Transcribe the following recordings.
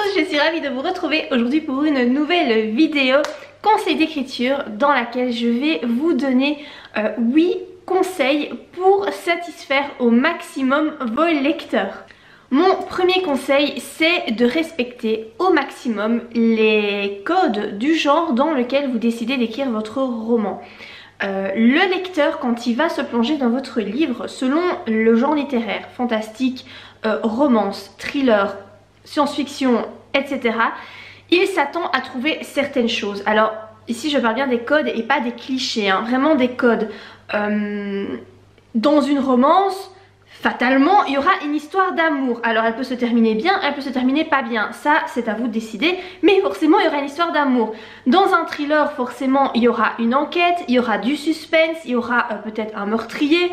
tous, je suis ravie de vous retrouver aujourd'hui pour une nouvelle vidéo conseil d'écriture dans laquelle je vais vous donner 8 conseils pour satisfaire au maximum vos lecteurs. Mon premier conseil, c'est de respecter au maximum les codes du genre dans lequel vous décidez d'écrire votre roman. Le lecteur, quand il va se plonger dans votre livre, selon le genre littéraire, fantastique, romance, thriller, science-fiction, etc., il s'attend à trouver certaines choses. Alors ici je parle bien des codes et pas des clichés, hein, vraiment des codes. Dans une romance, fatalement il y aura une histoire d'amour. Alors elle peut se terminer bien, elle peut se terminer pas bien, ça c'est à vous de décider, mais forcément il y aura une histoire d'amour. Dans un thriller, forcément il y aura une enquête, il y aura du suspense, il y aura peut-être un meurtrier.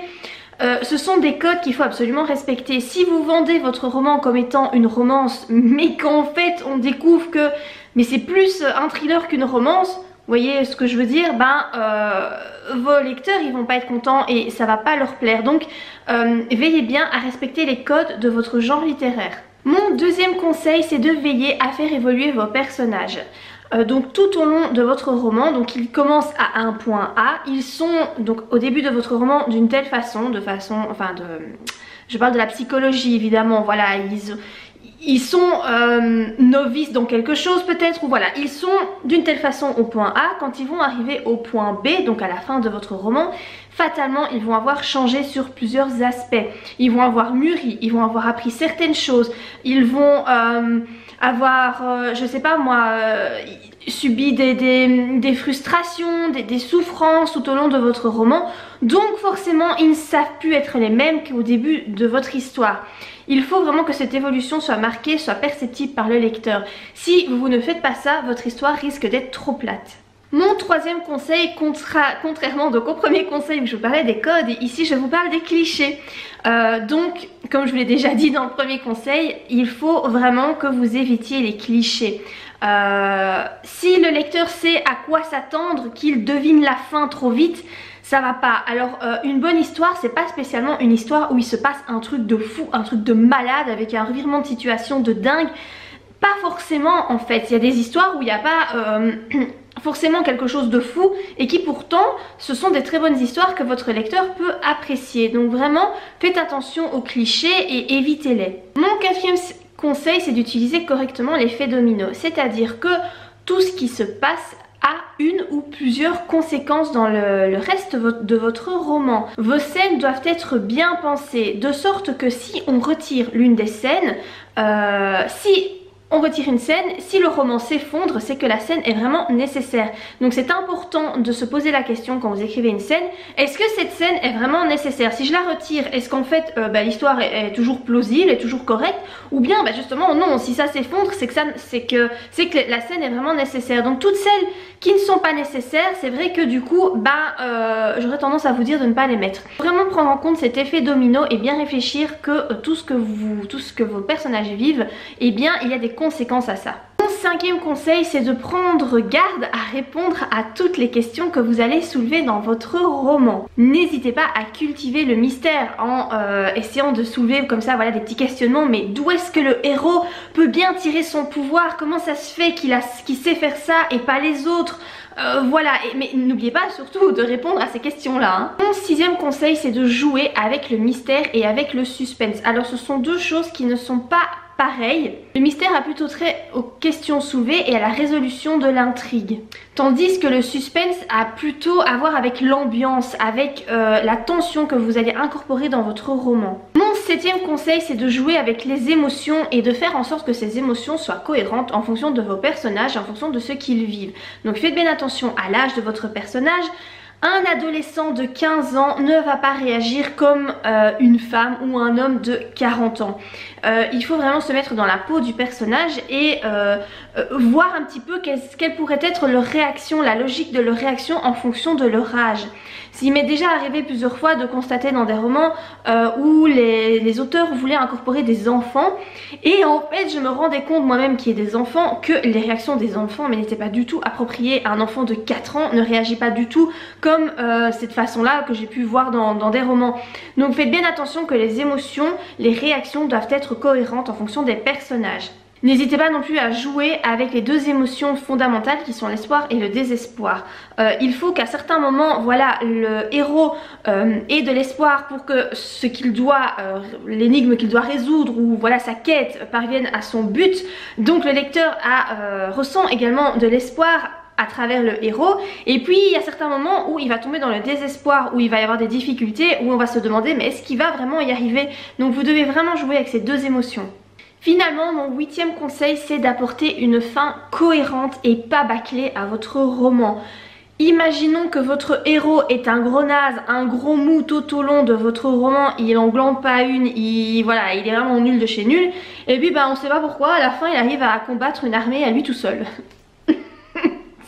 Ce sont des codes qu'il faut absolument respecter. Si vous vendez votre roman comme étant une romance, mais qu'en fait on découvre que mais c'est plus un thriller qu'une romance, vous voyez ce que je veux dire, vos lecteurs ils vont pas être contents et ça va pas leur plaire. Donc veillez bien à respecter les codes de votre genre littéraire. Mon deuxième conseil, c'est de veiller à faire évoluer vos personnages. Donc tout au long de votre roman, donc ils commencent à un point A, ils sont donc au début de votre roman d'une telle façon, je parle de la psychologie évidemment, voilà, ils sont novices dans quelque chose peut-être, ou voilà, ils sont d'une telle façon au point A. Quand ils vont arriver au point B, donc à la fin de votre roman, fatalement ils vont avoir changé sur plusieurs aspects, ils vont avoir mûri, ils vont avoir appris certaines choses, ils vont avoir, je sais pas moi, subi des frustrations, des souffrances tout au long de votre roman. Donc forcément ils ne savent plus être les mêmes qu'au début de votre histoire. Il faut vraiment que cette évolution soit marquée, soit perceptible par le lecteur. Si vous ne faites pas ça, votre histoire risque d'être trop plate. Mon troisième conseil, contrairement donc au premier conseil où je vous parlais des codes, ici je vous parle des clichés. Donc comme je vous l'ai déjà dit dans le premier conseil, il faut vraiment que vous évitiez les clichés. Si le lecteur sait à quoi s'attendre, qu'il devine la fin trop vite, ça va pas. Alors une bonne histoire, c'est pas spécialement une histoire où il se passe un truc de fou, un truc de malade avec un revirement de situation de dingue. Pas forcément en fait, il y a des histoires où il n'y a pas forcément quelque chose de fou et qui pourtant ce sont des très bonnes histoires que votre lecteur peut apprécier. Donc vraiment faites attention aux clichés et évitez-les. Mon quatrième conseil, c'est d'utiliser correctement l'effet domino, c'est-à-dire que tout ce qui se passe a une ou plusieurs conséquences dans le reste de votre roman. Vos scènes doivent être bien pensées de sorte que si on retire l'une des scènes, si on retire une scène, si le roman s'effondre, c'est que la scène est vraiment nécessaire. Donc c'est important de se poser la question quand vous écrivez une scène, est-ce que cette scène est vraiment nécessaire? Si je la retire, est-ce qu'en fait l'histoire est toujours plausible, est toujours correcte? Ou bien justement non, si ça s'effondre, c'est que la scène est vraiment nécessaire. Donc toutes celles qui ne sont pas nécessaires, c'est vrai que du coup j'aurais tendance à vous dire de ne pas les mettre. Vraiment prendre en compte cet effet domino et bien réfléchir que tout ce que vos personnages vivent, eh bien il y a des conséquences à ça. Mon cinquième conseil, c'est de prendre garde à répondre à toutes les questions que vous allez soulever dans votre roman. N'hésitez pas à cultiver le mystère en essayant de soulever comme ça voilà des petits questionnements, mais d'où est-ce que le héros peut bien tirer son pouvoir? Comment ça se fait qu'il sait faire ça et pas les autres? Voilà, mais n'oubliez pas surtout de répondre à ces questions-là. Hein. Mon sixième conseil, c'est de jouer avec le mystère et avec le suspense. Alors ce sont deux choses qui ne sont pas pareil. Le mystère a plutôt trait aux questions soulevées et à la résolution de l'intrigue. Tandis que le suspense a plutôt à voir avec l'ambiance, avec la tension que vous allez incorporer dans votre roman. Mon septième conseil, c'est de jouer avec les émotions et de faire en sorte que ces émotions soient cohérentes en fonction de vos personnages, en fonction de ce qu'ils vivent. Donc faites bien attention à l'âge de votre personnage. Un adolescent de 15 ans ne va pas réagir comme une femme ou un homme de 40 ans. Il faut vraiment se mettre dans la peau du personnage et voir un petit peu quelle pourrait être leur réaction, la logique de leur réaction en fonction de leur âge. S'il m'est déjà arrivé plusieurs fois de constater dans des romans où les auteurs voulaient incorporer des enfants et en fait je me rendais compte moi-même qu'il y ait des enfants que les réactions des enfants n'étaient pas du tout appropriées. Un enfant de 4 ans ne réagit pas du tout comme cette façon-là que j'ai pu voir dans des romans. Donc faites bien attention que les émotions, les réactions doivent être cohérentes en fonction des personnages. N'hésitez pas non plus à jouer avec les deux émotions fondamentales qui sont l'espoir et le désespoir. Il faut qu'à certains moments, voilà, le héros ait de l'espoir pour que ce qu'il doit, l'énigme qu'il doit résoudre ou voilà sa quête parvienne à son but. Donc le lecteur ressent également de l'espoir à travers le héros, et puis il y a certains moments où il va tomber dans le désespoir, où il va y avoir des difficultés, où on va se demander mais est-ce qu'il va vraiment y arriver? Donc vous devez vraiment jouer avec ces deux émotions. Finalement, mon 8e conseil, c'est d'apporter une fin cohérente et pas bâclée à votre roman. Imaginons que votre héros est un gros naze, un gros mou tout au long de votre roman, il en glande pas une, voilà, il est vraiment nul de chez nul, et puis on sait pas pourquoi, à la fin il arrive à combattre une armée à lui tout seul.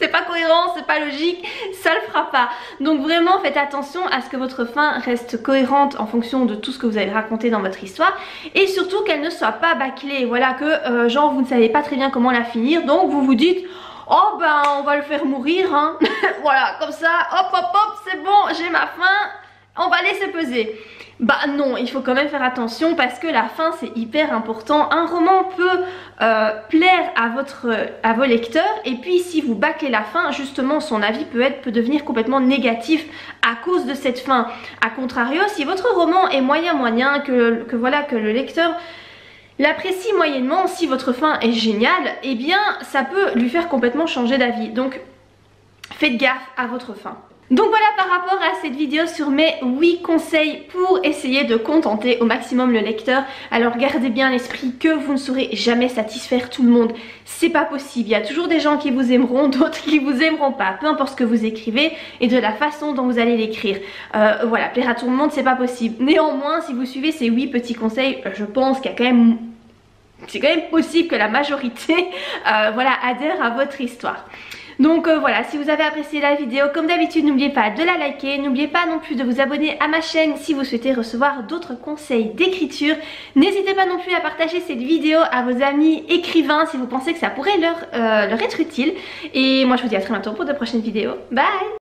C'est pas cohérent, c'est pas logique, ça le fera pas. Donc vraiment faites attention à ce que votre fin reste cohérente en fonction de tout ce que vous avez raconté dans votre histoire. Et surtout qu'elle ne soit pas bâclée, voilà, que genre vous ne savez pas très bien comment la finir. Donc vous vous dites, oh on va le faire mourir hein. Voilà, comme ça, hop hop hop, c'est bon, j'ai ma fin, on va laisser peser. Bah non, il faut quand même faire attention parce que la fin c'est hyper important. Un roman peut plaire à vos lecteurs, et puis si vous bâclez la fin, justement son avis peut devenir complètement négatif à cause de cette fin. A contrario, si votre roman est moyen, que le lecteur l'apprécie moyennement, si votre fin est géniale, eh bien ça peut lui faire complètement changer d'avis. Donc faites gaffe à votre fin. Donc voilà par rapport à cette vidéo sur mes 8 conseils pour essayer de contenter au maximum le lecteur. Alors gardez bien à l'esprit que vous ne saurez jamais satisfaire tout le monde. C'est pas possible, il y a toujours des gens qui vous aimeront, d'autres qui vous aimeront pas. Peu importe ce que vous écrivez et de la façon dont vous allez l'écrire. Voilà, plaire à tout le monde c'est pas possible. Néanmoins si vous suivez ces 8 petits conseils, je pense qu'il y a quand même... c'est quand même possible que la majorité voilà, adhère à votre histoire. Donc voilà, si vous avez apprécié la vidéo, comme d'habitude n'oubliez pas de la liker, n'oubliez pas non plus de vous abonner à ma chaîne si vous souhaitez recevoir d'autres conseils d'écriture. N'hésitez pas non plus à partager cette vidéo à vos amis écrivains si vous pensez que ça pourrait leur être utile. Et moi je vous dis à très bientôt pour de prochaines vidéos. Bye!